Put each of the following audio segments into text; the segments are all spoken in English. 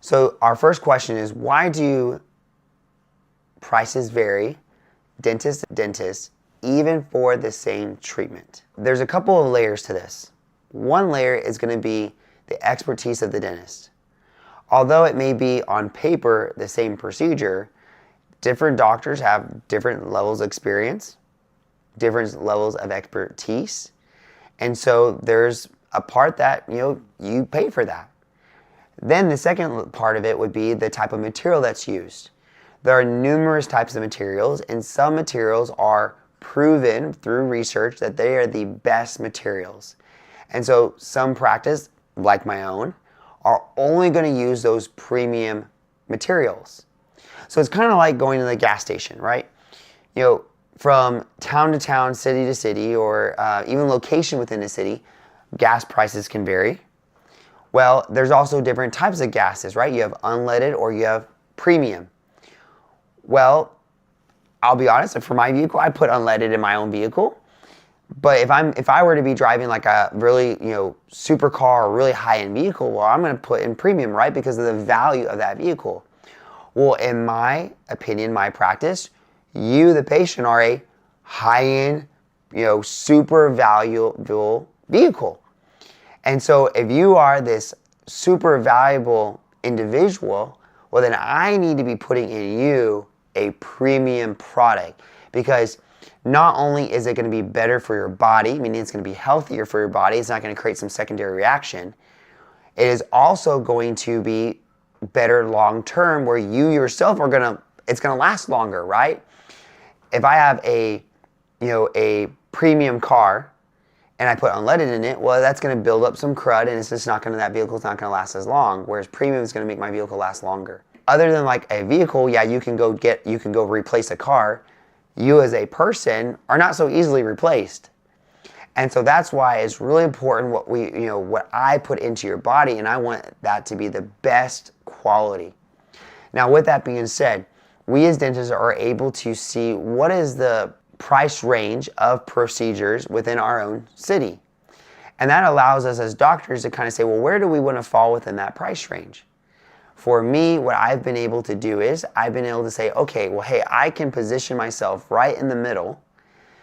So our first question is, why do prices vary, dentist to dentist, even for the same treatment? There's a couple of layers to this. One layer is going to be the expertise of the dentist. Although it may be on paper the same procedure, different doctors have different levels of experience, different levels of expertise, and so there's a part that you pay for that. Then the second part of it would be the type of material that's used. There are numerous types of materials, and some materials are proven through research that they are the best materials. And so some practice, like my own, are only going to use those premium materials. So it's kind of like going to the gas station, right? From town to town, city to city, or even location within a city, gas prices can vary. Well, there's also different types of gases, right? You have unleaded or you have premium. Well, I'll be honest, for my vehicle, I put unleaded in my own vehicle. But if I were to be driving like a really, super car or really high-end vehicle, well, I'm going to put in premium, right? Because of the value of that vehicle. Well, in my opinion, my practice, you, the patient, are a high-end, super valuable vehicle. And so if you are this super valuable individual, well, then I need to be putting in you a premium product, because not only is it going to be better for your body, meaning it's going to be healthier for your body, it's not going to create some secondary reaction, it is also going to be better long term, where you yourself it's going to last longer, right? If I have a premium car and I put unleaded in it, well, that's going to build up some crud, and that vehicle's not going to last as long, whereas premium is going to make my vehicle last longer. Other than like a vehicle, yeah, you can go replace a car. You as a person are not so easily replaced. And so that's why it's really important what I put into your body, and I want that to be the best quality. Now, with that being said, we as dentists are able to see what is the price range of procedures within our own city. And that allows us as doctors to kind of say, well, where do we want to fall within that price range? For me, what I've been able to do is I've been able to say, okay, well, hey, I can position myself right in the middle.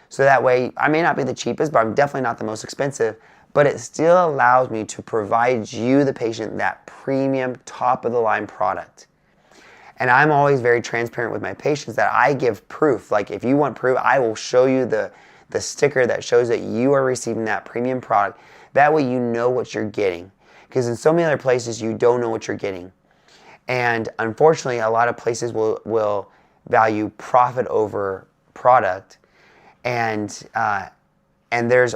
So that way, I may not be the cheapest, but I'm definitely not the most expensive, but it still allows me to provide you, the patient, that premium top of the line product. And I'm always very transparent with my patients that I give proof. Like, if you want proof, I will show you the sticker that shows that you are receiving that premium product. That way you know what you're getting. Because in so many other places, you don't know what you're getting. And unfortunately, a lot of places will value profit over product. And there's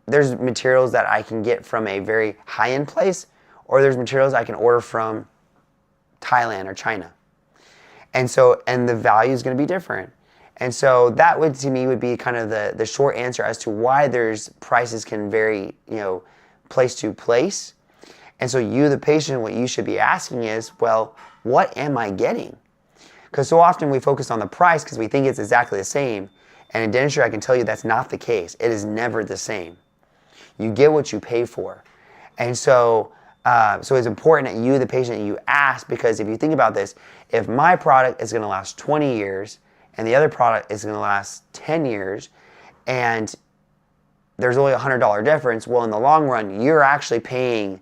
materials that I can get from a very high-end place, or there's materials I can order from Thailand or China. And the value is going to be different. And so that would, to me, would be kind of the short answer as to why prices can vary, place to place. And so you, the patient, what you should be asking is, well, what am I getting? Because so often we focus on the price because we think it's exactly the same. And in dentistry, I can tell you that's not the case. It is never the same. You get what you pay for. And so it's important that you, the patient, you ask, because if you think about this, if my product is going to last 20 years and the other product is going to last 10 years and there's only a $100 difference, well, in the long run, you're actually paying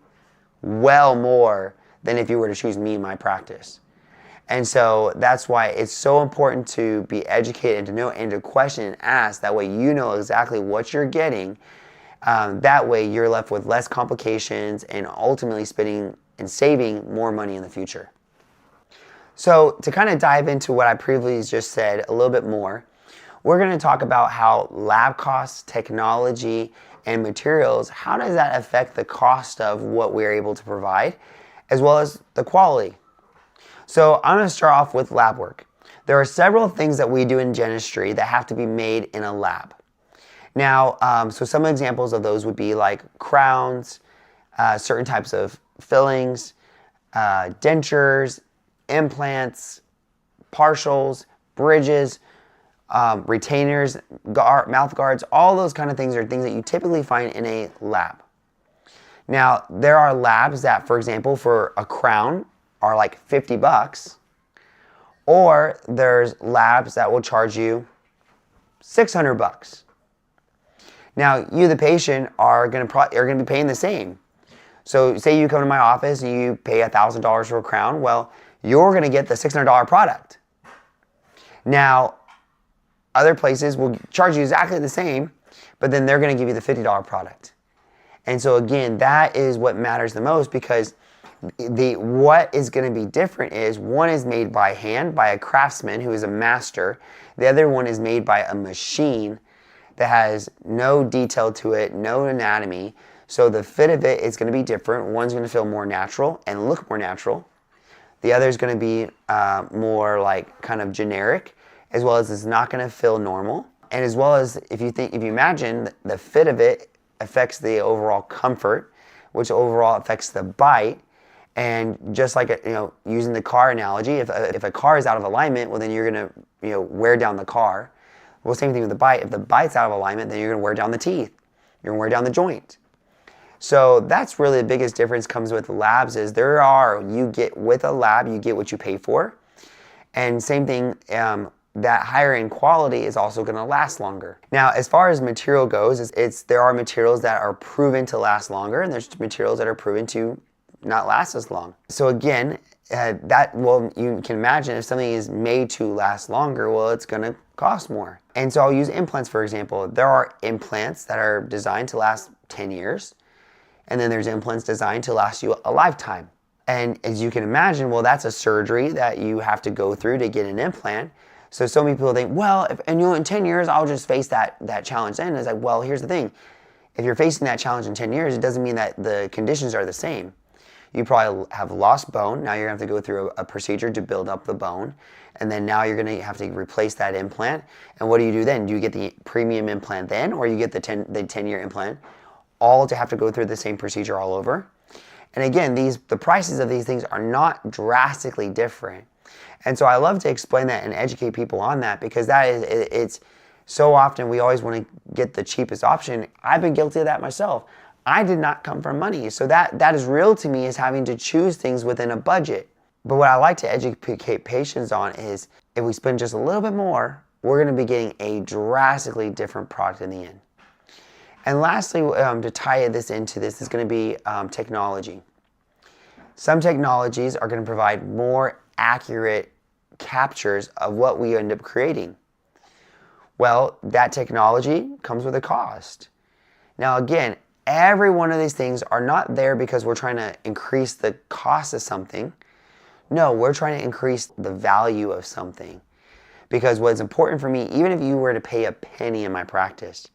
well more than if you were to choose me in my practice. And so that's why it's so important to be educated and to know and to question and ask. That way you know exactly what you're getting. That way you're left with less complications and ultimately spending and saving more money in the future. So to kind of dive into what I previously just said a little bit more, we're going to talk about how lab costs, technology, and materials, how does that affect the cost of what we're able to provide, as well as the quality. So I'm going to start off with lab work. There are several things that we do in dentistry that have to be made in a lab. Now, so some examples of those would be like crowns, certain types of fillings, dentures, implants, partials, bridges, retainers, mouth guards. All those kind of things are things that you typically find in a lab. Now, there are labs that, for example, for a crown are like 50 bucks, or there's labs that will charge you 600 bucks. Now, you, the patient, are going to be paying the same. So say you come to my office and you pay $1,000 for a crown. Well, you're going to get the $600 product. Now, other places will charge you exactly the same, but then they're going to give you the $50 product. And so again, that is what matters the most, because what is going to be different is one is made by hand by a craftsman who is a master. The other one is made by a machine that has no detail to it, no anatomy. So the fit of it is going to be different. One's going to feel more natural and look more natural. The other is going to be more like kind of generic, as well as it's not going to feel normal. And as well as if you imagine the fit of it affects the overall comfort, which overall affects the bite. And just like, using the car analogy, if a car is out of alignment, well, then you're going to, wear down the car. Well, same thing with the bite. If the bite's out of alignment, then you're going to wear down the teeth. You're going to wear down the joint. So that's really the biggest difference comes with labs is you get with a lab, you get what you pay for. And same thing, that higher end quality is also going to last longer. Now, as far as material goes, there are materials that are proven to last longer, and there's materials that are proven to not last as long. So again, you can imagine if something is made to last longer, well, it's going to cost more. And so I'll use implants, for example. There are implants that are designed to last 10 years, and then there's implants designed to last you a lifetime. And as you can imagine, well, that's a surgery that you have to go through to get an implant. So many people think, well, in 10 years, I'll just face that challenge then. It's like, well, here's the thing. If you're facing that challenge in 10 years, it doesn't mean that the conditions are the same. You probably have lost bone. Now you're going to have to go through a procedure to build up the bone. And then now you're going to have to replace that implant. And what do you do then? Do you get the premium implant then, or you get the 10-year implant, all to have to go through the same procedure all over? And again, the prices of these things are not drastically different. And so I love to explain that and educate people on that, because it's so often we always want to get the cheapest option. I've been guilty of that myself. I did not come from money. So that is real to me, is having to choose things within a budget. But what I like to educate patients on is if we spend just a little bit more, we're going to be getting a drastically different product in the end. And lastly, to tie this into this is going to be technology. Some technologies are going to provide more accurate captures of what we end up creating. Well, that technology comes with a cost. Now again, every one of these things are not there because we're trying to increase the cost of something. No, we're trying to increase the value of something. Because what's important for me, even if you were to pay a penny in my practice,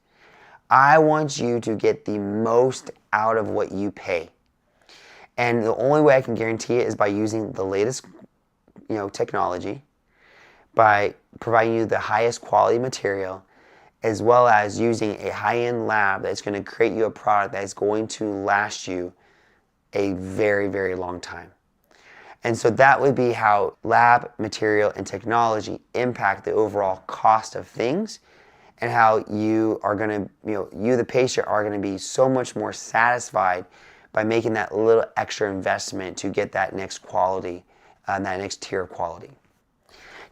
I want you to get the most out of what you pay. And the only way I can guarantee it is by using the latest, technology, by providing you the highest quality material, as well as using a high-end lab that's going to create you a product that is going to last you a very, very long time. And so that would be how lab, material, and technology impact the overall cost of things, and how you are going to, you the patient are going to be so much more satisfied by making that little extra investment to get that next quality, that next tier of quality.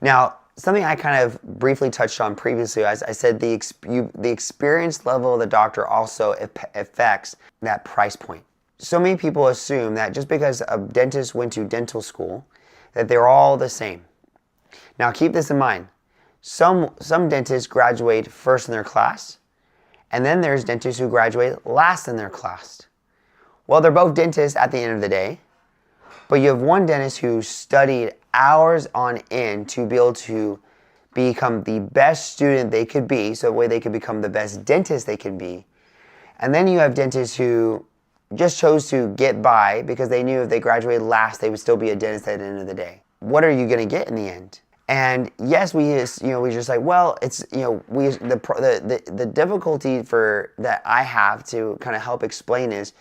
Now, something I kind of briefly touched on previously, as I said, the experience level of the doctor also affects that price point. So many people assume that just because a dentist went to dental school, that they're all the same. Now, keep this in mind. Some dentists graduate first in their class, and then there's dentists who graduate last in their class. Well, they're both dentists at the end of the day, but you have one dentist who studied hours on end to be able to become the best student they could be, so that way they could become the best dentist they can be. And then you have dentists who just chose to get by because they knew if they graduated last, they would still be a dentist at the end of the day. What are you going to get in the end? And yes, we just like, well, it's, the difficulty that I have to kind of help explain is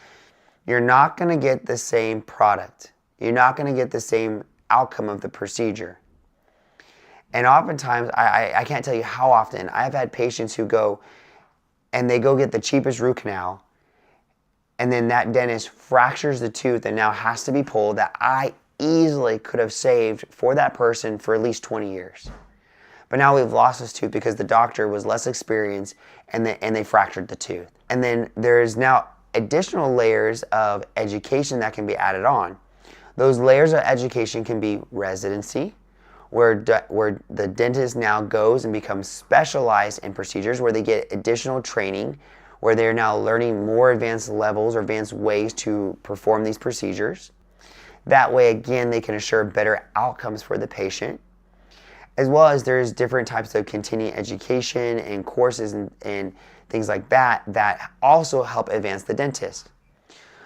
you're not going to get the same product. You're not going to get the same outcome of the procedure. And oftentimes, I can't tell you how often, I've had patients who go and they go get the cheapest root canal, and then that dentist fractures the tooth and now has to be pulled, that I easily could have saved for that person for at least 20 years. But now we've lost this tooth because the doctor was less experienced and they fractured the tooth. And then there's now additional layers of education that can be added on. Those layers of education can be residency, where the dentist now goes and becomes specialized in procedures, where they get additional training, where they're now learning more advanced levels or advanced ways to perform these procedures. That way, again, they can assure better outcomes for the patient. As well as there's different types of continuing education and courses and things like that that also help advance the dentist.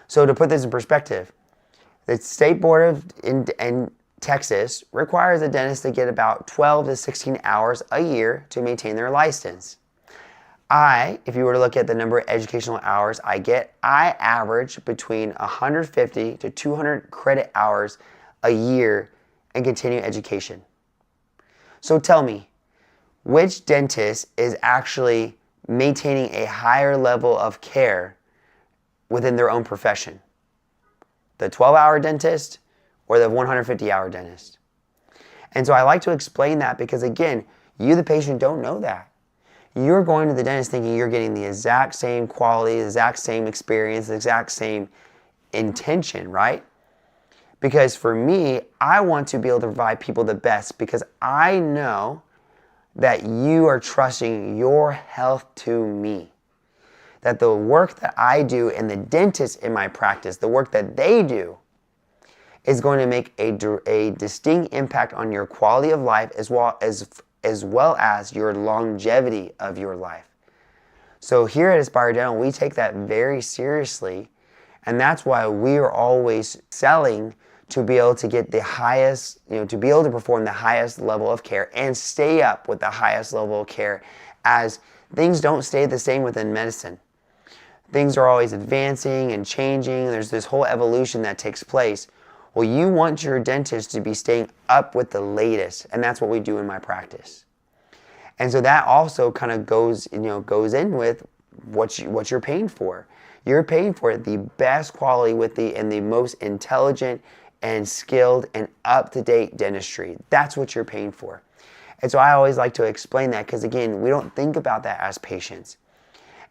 So to put this in perspective, the State Board in Texas requires a dentist to get about 12 to 16 hours a year to maintain their license. If you were to look at the number of educational hours I average between 150 to 200 credit hours a year in continuing education. So tell me, which dentist is actually maintaining a higher level of care within their own profession? The 12-hour dentist or the 150-hour dentist? And so I like to explain that because, again, you, the patient, don't know that. You're going to the dentist thinking you're getting the exact same quality, the exact same experience, the exact same intention, right? Because for me, I want to be able to provide people the best because I know that you are trusting your health to me. That the work that I do and the dentists in my practice, the work that they do, is going to make a distinct impact on your quality of life as well as your longevity of your life. So here at Aspire Dental, we take that very seriously, and that's why we are always selling to be able to get the highest, to be able to perform the highest level of care and stay up with the highest level of care, as things don't stay the same within medicine. Things are always advancing and changing. There's this whole evolution that takes place. Well, you want your dentist to be staying up with the latest, and that's what we do in my practice. And so that also kind of goes in with what you're paying for. You're paying for the best quality and the most intelligent and skilled and up-to-date dentistry. That's what you're paying for. And so I always like to explain that because, again, we don't think about that as patients.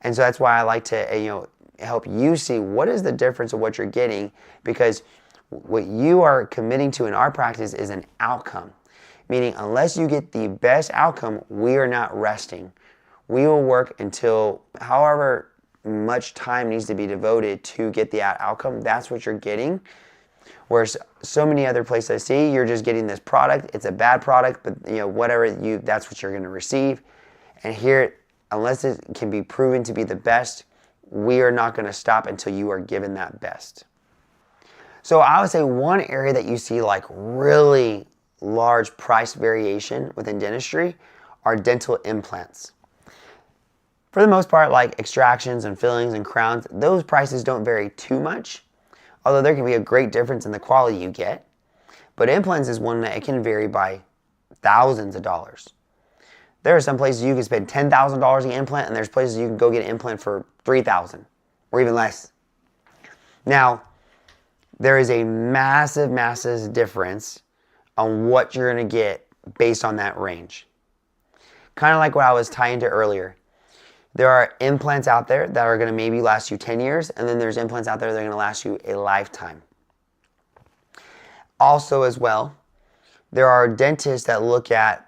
And so that's why I like to help you see what is the difference of what you're getting, because what you are committing to in our practice is an outcome. Meaning, unless you get the best outcome, we are not resting. We will work until however much time needs to be devoted to get the outcome. That's what you're getting. Whereas so many other places I see, you're just getting this product. It's a bad product, but that's what you're going to receive. And here, unless it can be proven to be the best, we are not going to stop until you are given that best. So I would say one area that you see like really large price variation within dentistry are dental implants. For the most part, like extractions and fillings and crowns, those prices don't vary too much, although there can be a great difference in the quality you get. But implants is one that it can vary by thousands of dollars. There are some places you can spend $10,000 an implant, and there's places you can go get an implant for $3,000 or even less. Now, there is a massive, massive difference on what you're going to get based on that range. Kind of like what I was tying to earlier. There are implants out there that are going to maybe last you 10 years, and then there's implants out there that are going to last you a lifetime. Also as well, there are dentists that look at,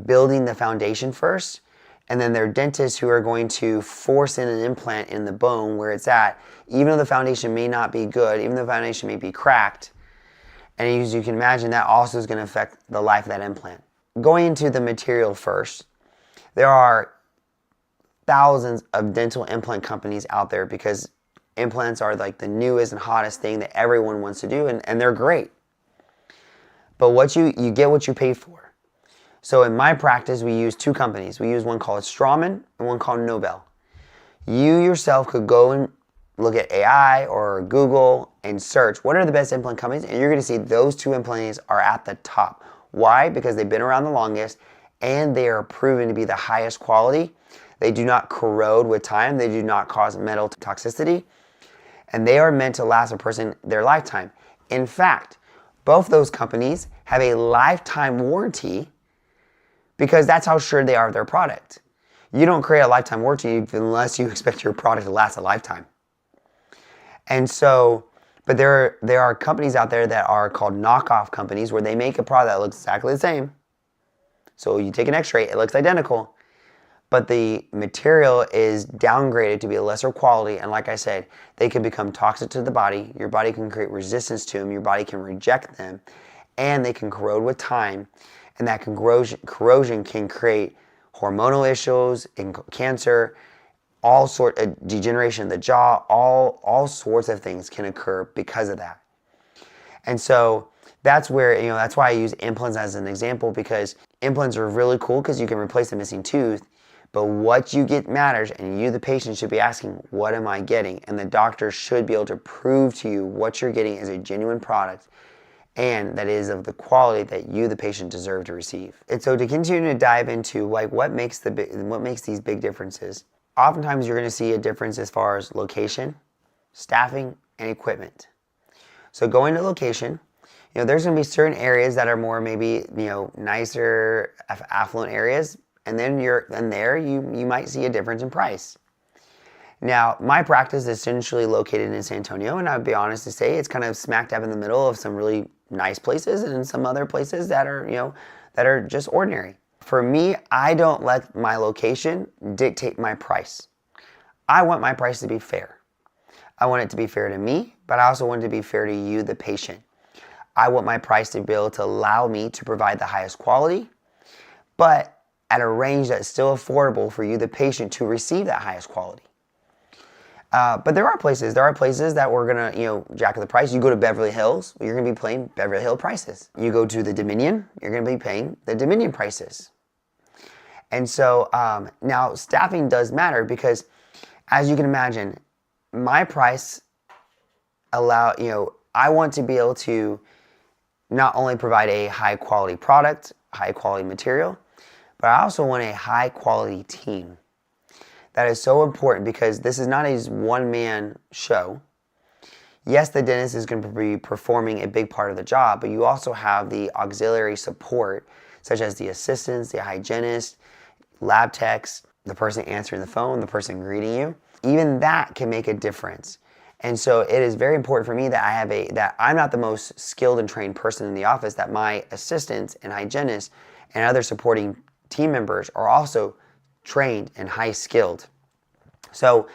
building the foundation first, and then there are dentists who are going to force in an implant in the bone where it's at, even though the foundation may not be good, even though the foundation may be cracked. And as you can imagine, that also is going to affect the life of that implant. Going into the material first, there are thousands of dental implant companies out there because implants are like the newest and hottest thing that everyone wants to do, and they're great. But you get what you pay for. So in my practice, we use two companies. We use one called Straumann and one called Nobel. You yourself could go and look at AI or Google and search what are the best implant companies, and you're going to see those two implant companies are at the top. Why? Because they've been around the longest and they are proven to be the highest quality. They do not corrode with time. They do not cause metal toxicity. And they are meant to last a person their lifetime. In fact, Both those companies have a lifetime warranty because that's how sure they are of their product. You don't create a lifetime warranty unless you expect your product to last a lifetime. And so, but there are companies out there that are called knockoff companies where they make a product that looks exactly the same. So you take an x-ray, it looks identical, but the material is downgraded to be a lesser quality. And like I said, they can become toxic to the body. Your body can create resistance to them. Your body can reject them, and they can corrode with time. And that corrosion can create hormonal issues, cancer, all sort of degeneration of the jaw, all sorts of things can occur because of that. And so that's where, that's why I use implants as an example, because implants are really cool because you can replace the missing tooth, but what you get matters, and you, the patient, should be asking, what am I getting? And the doctor should be able to prove to you what you're getting is a genuine product and that is of the quality that you, the patient, deserve to receive. And so to continue to dive into what makes these big differences, oftentimes you're going to see a difference as far as location, staffing, and equipment. So going to location, there's going to be certain areas that are more maybe, nicer, affluent areas, and then you might see a difference in price. Now, my practice is essentially located in San Antonio, and I'd be honest to say it's kind of smack dab in the middle of some really nice places and some other places that are just ordinary. For me, I don't let my location dictate my price. I want my price to be fair. I want it to be fair to me, but I also want it to be fair to you, the patient. I want my price to be able to allow me to provide the highest quality, but at a range that's still affordable for you, the patient, to receive that highest quality. But there are places that we're gonna, jack up the price. You go to Beverly Hills, you're gonna be paying Beverly Hills prices. You go to the Dominion, you're gonna be paying the Dominion prices. And so now staffing does matter because, as you can imagine, my price I want to be able to not only provide a high quality product, high quality material, but I also want a high quality team. That is so important because this is not a one-man show. Yes, the dentist is going to be performing a big part of the job, but you also have the auxiliary support, such as the assistants, the hygienist, lab techs, the person answering the phone, the person greeting you. Even that can make a difference. And so it is very important for me that I'm not the most skilled and trained person in the office, that my assistants and hygienists and other supporting team members are also trained and high skilled. So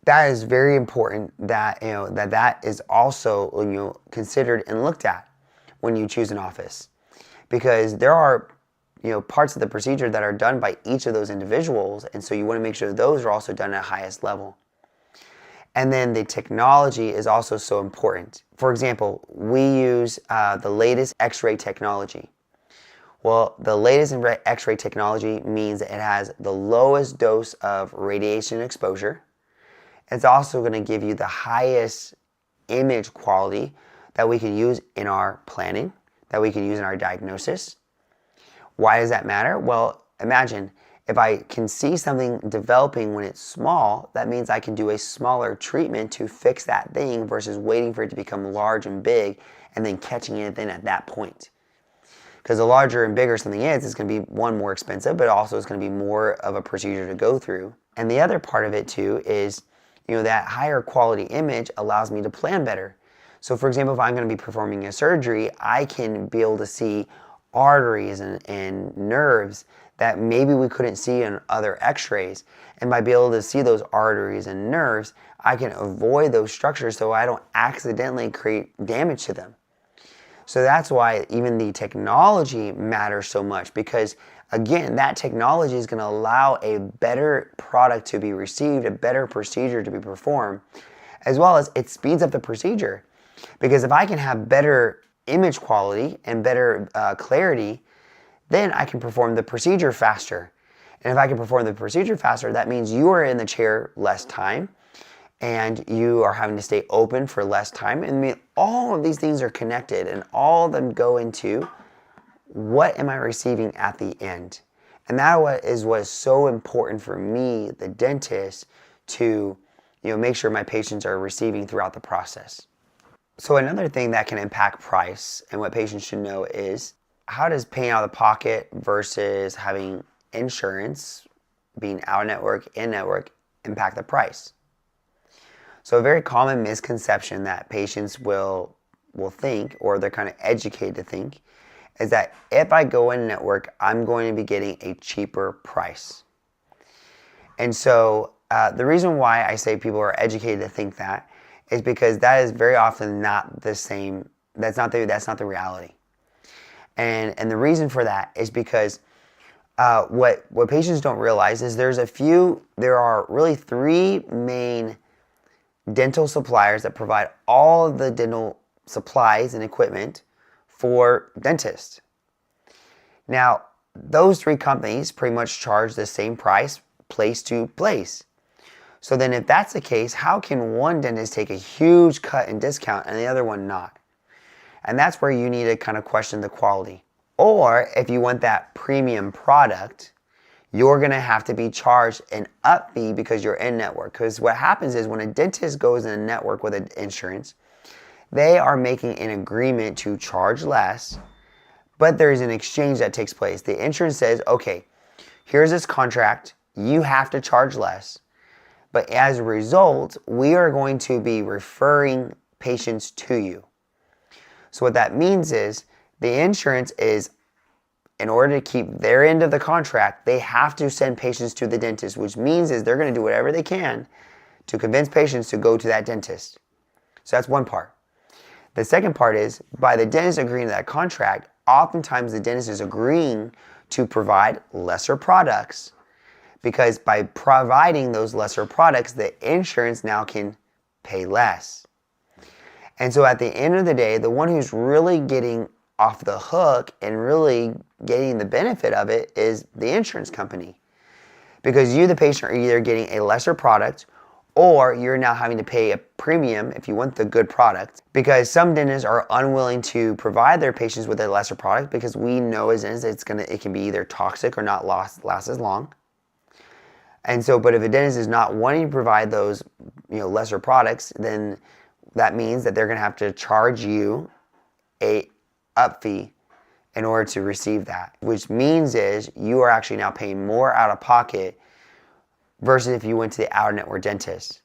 that is very important that that is also considered and looked at when you choose an office, because there are parts of the procedure that are done by each of those individuals, and so you want to make sure those are also done at highest level. And then the technology is also so important. For example, we use the latest X-ray technology. Well, the latest X-ray technology means that it has the lowest dose of radiation exposure. It's also going to give you the highest image quality that we can use in our planning, that we can use in our diagnosis. Why does that matter? Well, imagine if I can see something developing when it's small, that means I can do a smaller treatment to fix that thing versus waiting for it to become large and big and then catching it then at that point. Because the larger and bigger something is, it's going to be, one, more expensive, but also it's going to be more of a procedure to go through. And the other part of it too is, that higher quality image allows me to plan better. So for example, if I'm going to be performing a surgery, I can be able to see arteries and nerves that maybe we couldn't see in other x-rays. And by being able to see those arteries and nerves, I can avoid those structures so I don't accidentally create damage to them. So that's why even the technology matters so much, because again, that technology is going to allow a better product to be received, a better procedure to be performed, as well as it speeds up the procedure. Because if I can have better image quality and better clarity, then I can perform the procedure faster. And if I can perform the procedure faster, that means you are in the chair less time, and you are having to stay open for less time. And all of these things are connected, and all of them go into what am I receiving at the end. And that is what is so important for me, the dentist, to make sure my patients are receiving throughout the process. So another thing that can impact price and what patients should know is, how does paying out of the pocket versus having insurance, being out of network, in network, impact the price? So a very common misconception that patients will think, or they're kind of educated to think, is that if I go in network, I'm going to be getting a cheaper price. And so the reason why I say people are educated to think that is because that is very often not the same. That's not the reality. And the reason for that is because what patients don't realize is there are really three main dental suppliers that provide all of the dental supplies and equipment for dentists. Now, those three companies pretty much charge the same price place to place. So then if that's the case, how can one dentist take a huge cut and discount and the other one not? And that's where you need to kind of question the quality. Or if you want that premium product, you're going to have to be charged an up fee because you're in network. Because what happens is when a dentist goes in a network with an insurance, they are making an agreement to charge less, but there's an exchange that takes place. The insurance says, okay, here's this contract, you have to charge less, but as a result, we are going to be referring patients to you. So what that means is the insurance is, in order to keep their end of the contract, they have to send patients to the dentist, which means is they're going to do whatever they can to convince patients to go to that dentist. So that's one part. The second part is, by the dentist agreeing to that contract, oftentimes the dentist is agreeing to provide lesser products, because by providing those lesser products, the insurance now can pay less. And so at the end of the day, the one who's really getting off the hook and really getting the benefit of it is the insurance company. Because you, the patient, are either getting a lesser product, or you're now having to pay a premium if you want the good product, because some dentists are unwilling to provide their patients with a lesser product, because we know as dentists it can be either toxic or not last as long. And so, but if a dentist is not wanting to provide those lesser products, then that means that they're going to have to charge you a up fee in order to receive that, which means is you are actually now paying more out of pocket versus if you went to the out-of-network dentist.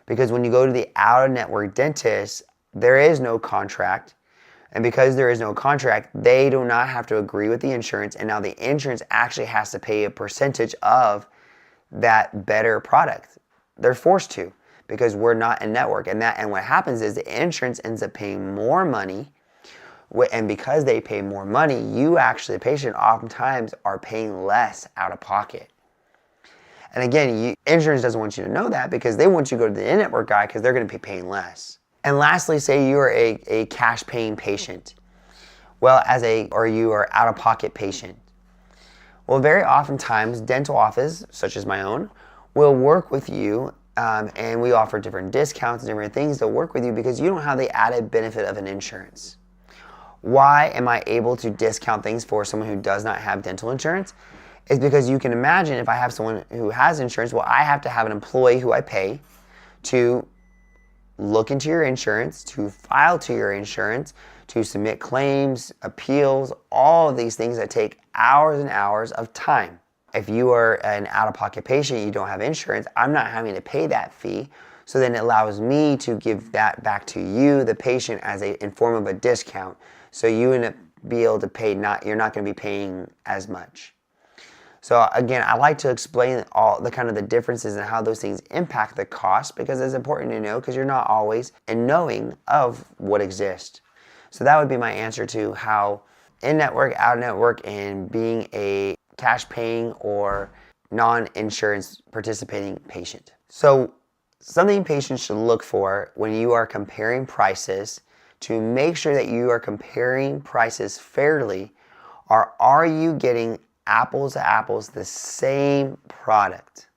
Because when you go to the out-of-network dentist, there is no contract. And because there is no contract, they do not have to agree with the insurance. And now the insurance actually has to pay a percentage of that better product. They're forced to, because we're not in network. And what happens is the insurance ends up paying more money. And because they pay more money, you actually, the patient, oftentimes are paying less out of pocket. And again, insurance doesn't want you to know that, because they want you to go to the in-network guy because they're going to be paying less. And lastly, say you are a cash paying patient. Well, or you are out-of-pocket patient. Well, very oftentimes, dental office, such as my own, will work with you, and we offer different discounts and different things to work with you because you don't have the added benefit of an insurance. Why am I able to discount things for someone who does not have dental insurance? Is because you can imagine, if I have someone who has insurance, well, I have to have an employee who I pay to look into your insurance, to file to your insurance, to submit claims, appeals, all of these things that take hours and hours of time. If you are an out-of-pocket patient, you don't have insurance, I'm not having to pay that fee. So then it allows me to give that back to you, the patient, in form of a discount. So you end up be able to pay, you're not going to be paying as much. So again, I like to explain all the kind of the differences and how those things impact the cost, because it's important to know, because you're not always in knowing of what exists. So that would be my answer to how in-network, out-network, and being a cash paying or non-insurance participating patient. So something patients should look for when you are comparing prices to make sure that you are comparing prices fairly are you getting apples to apples the same product?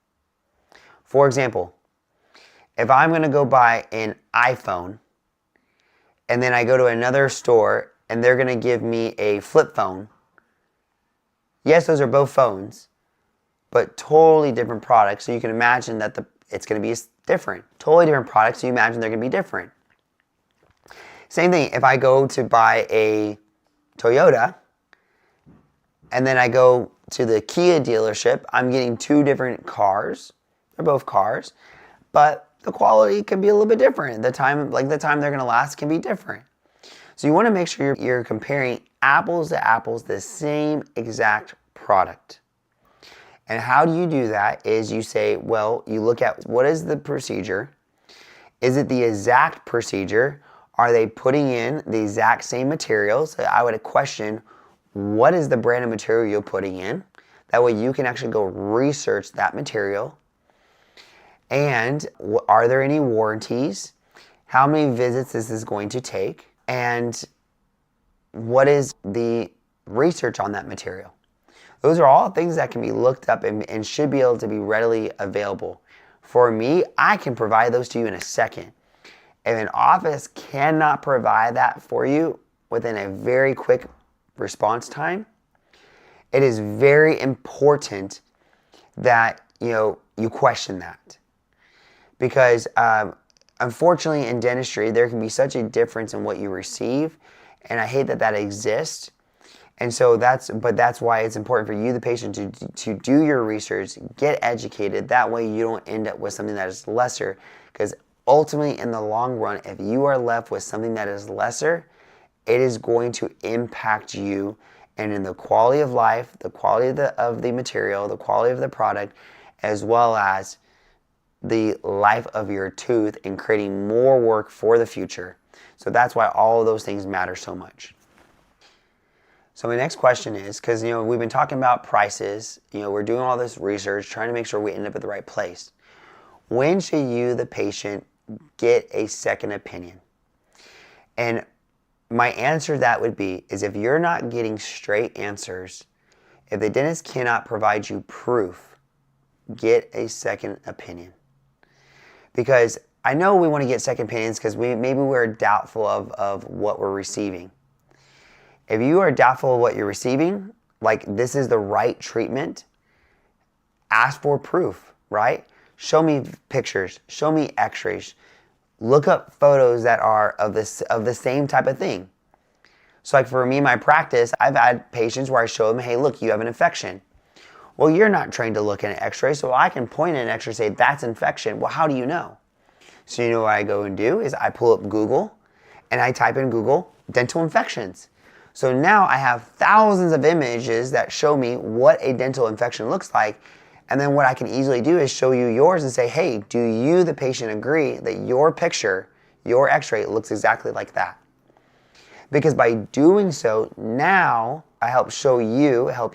For example, if I'm going to go buy an iPhone and then I go to another store and they're going to give me a flip phone, yes, those are both phones, but totally different products. So you can imagine that it's going to be different. Totally different products, so you imagine they're going to be different. Same thing, if I go to buy a Toyota and then I go to the Kia dealership, I'm getting two different cars. They're both cars, but the quality can be a little bit different. The time they're gonna last can be different. So you wanna make sure you're comparing apples to apples, the same exact product. And how do you do that is you say, well, you look at what is the procedure? Is it the exact procedure? Are they putting in the exact same materials? So I would question, what is the brand of material you're putting in? That way you can actually go research that material. And are there any warranties? How many visits is this going to take? And what is the research on that material? Those are all things that can be looked up and should be able to be readily available. For me, I can provide those to you in a second. If an office cannot provide that for you within a very quick response time, it is very important that you question that. Because unfortunately in dentistry, there can be such a difference in what you receive, and I hate that exists. And so that's why it's important for you, the patient, to do your research, get educated. That way you don't end up with something that is lesser. Because ultimately, in the long run, if you are left with something that is lesser, it is going to impact you and in the quality of life, the quality of the material, the quality of the product, as well as the life of your tooth and creating more work for the future. So that's why all of those things matter so much. So my next question is, because we've been talking about prices, we're doing all this research, trying to make sure we end up at the right place. When should you, the patient, get a second opinion? And my answer to that would be, is if you're not getting straight answers, if the dentist cannot provide you proof, get a second opinion. Because I know we want to get second opinions because maybe we're doubtful of what we're receiving. If you are doubtful of what you're receiving, like this is the right treatment, ask for proof, right? Show me pictures, show me x-rays, look up photos that are of the same type of thing. So like for me, my practice, I've had patients where I show them, hey, look, you have an infection. Well, you're not trained to look at an x-ray, so I can point at an x-ray and say, that's infection. Well, how do you know? So you know what I go and do is I pull up Google and I type in Google, dental infections. So now I have thousands of images that show me what a dental infection looks like. And then what I can easily do is show you yours and say, hey, do you, the patient, agree that your picture, your x-ray looks exactly like that? Because by doing so, now I help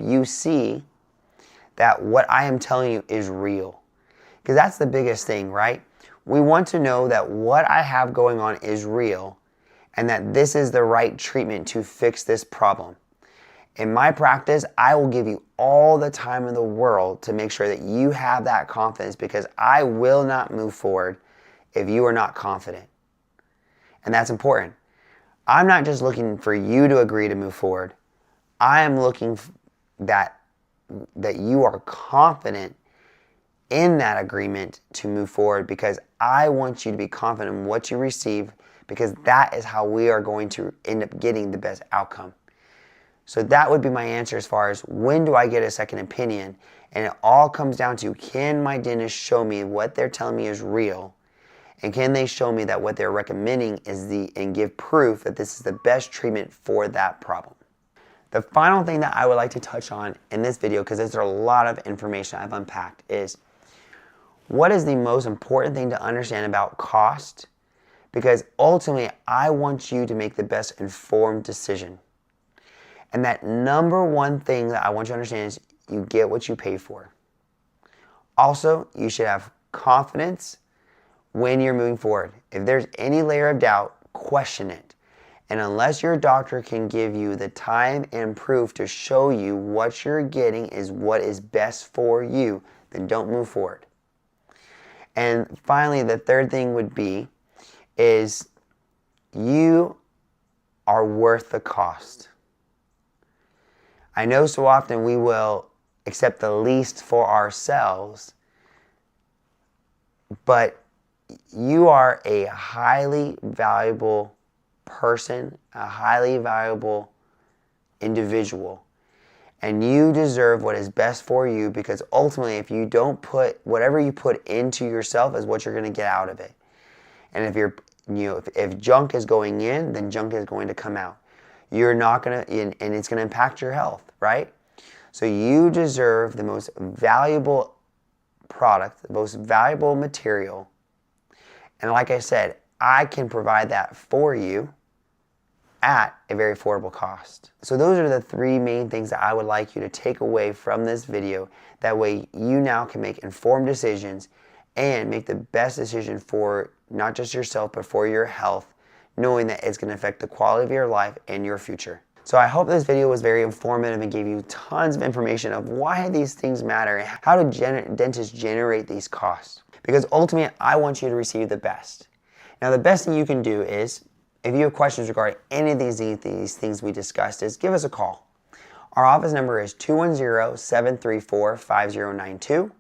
you see that what I am telling you is real. Because that's the biggest thing, right? We want to know that what I have going on is real and that this is the right treatment to fix this problem. In my practice, I will give you all the time in the world to make sure that you have that confidence, because I will not move forward if you are not confident. And that's important. I'm not just looking for you to agree to move forward. I am looking that you are confident in that agreement to move forward, because I want you to be confident in what you receive, because that is how we are going to end up getting the best outcome. So that would be my answer as far as when do I get a second opinion? And it all comes down to, can my dentist show me what they're telling me is real? And can they show me that what they're recommending is and give proof that this is the best treatment for that problem? The final thing that I would like to touch on in this video, because there's a lot of information I've unpacked, is what is the most important thing to understand about cost? Because ultimately, I want you to make the best informed decision. And that number one thing that I want you to understand is you get what you pay for. Also, you should have confidence when you're moving forward. If there's any layer of doubt, question it. And unless your doctor can give you the time and proof to show you what you're getting is what is best for you, then don't move forward. And finally, the third thing would be is you are worth the cost. I know so often we will accept the least for ourselves, but you are a highly valuable person, a highly valuable individual. And you deserve what is best for you, because ultimately, if you don't put whatever you put into yourself is what you're going to get out of it. And if junk is going in, then junk is going to come out. You're not going to, and it's going to impact your health, right? So you deserve the most valuable product, the most valuable material. And like I said, I can provide that for you at a very affordable cost. So those are the three main things that I would like you to take away from this video. That way you now can make informed decisions and make the best decision for not just yourself, but for your health, knowing that it's going to affect the quality of your life and your future. So I hope this video was very informative and gave you tons of information of why these things matter and how do dentists generate these costs. Because ultimately, I want you to receive the best. Now, the best thing you can do is, if you have questions regarding any of these things we discussed, is give us a call. Our office number is 210-734-5092.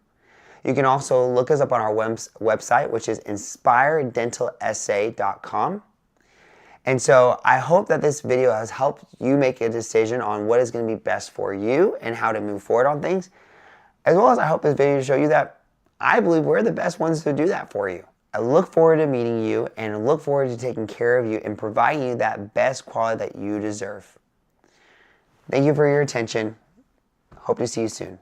You can also look us up on our website, which is inspiredentalsa.com. And so I hope that this video has helped you make a decision on what is going to be best for you and how to move forward on things. As well as I hope this video will show you that I believe we're the best ones to do that for you. I look forward to meeting you and look forward to taking care of you and providing you that best quality that you deserve. Thank you for your attention. Hope to see you soon.